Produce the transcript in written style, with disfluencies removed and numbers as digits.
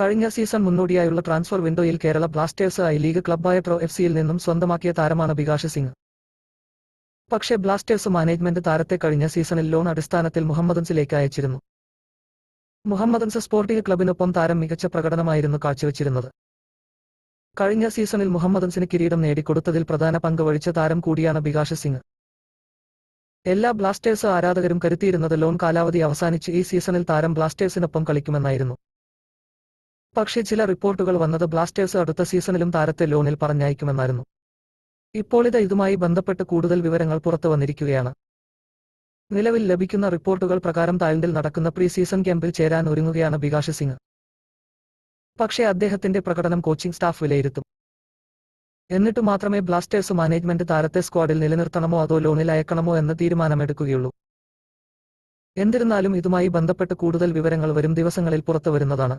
കഴിഞ്ഞ സീസൺ മുന്നോടിയായുള്ള ട്രാൻസ്ഫർ വിൻഡോയിൽ കേരള ബ്ലാസ്റ്റേഴ്സ് ഐ ലീഗ് ക്ലബ്ബായ പ്രോ എഫ്-സിയിൽ നിന്നും സ്വന്തമാക്കിയ താരമാണ് ബികാഷ് സിംഗ്. പക്ഷേ ബ്ലാസ്റ്റേഴ്സ് മാനേജ്മെന്റ് താരത്തെ കഴിഞ്ഞ സീസണിൽ ലോൺ അടിസ്ഥാനത്തിൽ മുഹമ്മദൻസിലേക്ക് അയച്ചിരുന്നു. മുഹമ്മദൻസ് സ്പോർട്ടിംഗ് ക്ലബിനൊപ്പം താരം മികച്ച പ്രകടനമായിരുന്നു കാഴ്ചവെച്ചിരുന്നത്. കഴിഞ്ഞ സീസണിൽ മുഹമ്മദൻസിന് കിരീടം നേടിക്കൊടുത്തതിൽ പ്രധാന പങ്ക് വഹിച്ച താരം കൂടിയാണ് ബികാഷ് സിംഗ്. എല്ലാ ബ്ലാസ്റ്റേഴ്സ് ആരാധകരും കരുതിയിരുന്നത് ലോൺ കാലാവധി അവസാനിച്ച് ഈ സീസണിൽ താരം ബ്ലാസ്റ്റേഴ്സിനൊപ്പം കളിക്കുമെന്നായിരുന്നു. പക്ഷേ ചില റിപ്പോർട്ടുകൾ വന്നത് ബ്ലാസ്റ്റേഴ്സ് അടുത്ത സീസണിലും താരത്തെ ലോണിൽ പറഞ്ഞയക്കുമെന്നായിരുന്നു. ഇപ്പോളിത് ഇതുമായി ബന്ധപ്പെട്ട് കൂടുതൽ വിവരങ്ങൾ പുറത്തു വന്നിരിക്കുകയാണ്. നിലവിൽ ലഭിക്കുന്ന റിപ്പോർട്ടുകൾ പ്രകാരം തായ്ലൻഡിൽ നടക്കുന്ന പ്രീ സീസൺ ക്യാമ്പിൽ ചേരാൻ ഒരുങ്ങുകയാണ് ബികാഷ് സിംഗ്. പക്ഷേ അദ്ദേഹത്തിന്റെ പ്രകടനം കോച്ചിംഗ് സ്റ്റാഫ് വിലയിരുത്തും. എന്നിട്ടു മാത്രമേ ബ്ലാസ്റ്റേഴ്സ് മാനേജ്മെന്റ് താരത്തെ സ്ക്വാഡിൽ നിലനിർത്തണമോ അതോ ലോണിൽ അയക്കണമോ എന്ന തീരുമാനമെടുക്കുകയുള്ളൂ. എന്നിരുന്നാലും ഇതുമായി ബന്ധപ്പെട്ട് കൂടുതൽ വിവരങ്ങൾ വരും ദിവസങ്ങളിൽ പുറത്തുവരുന്നതാണ്.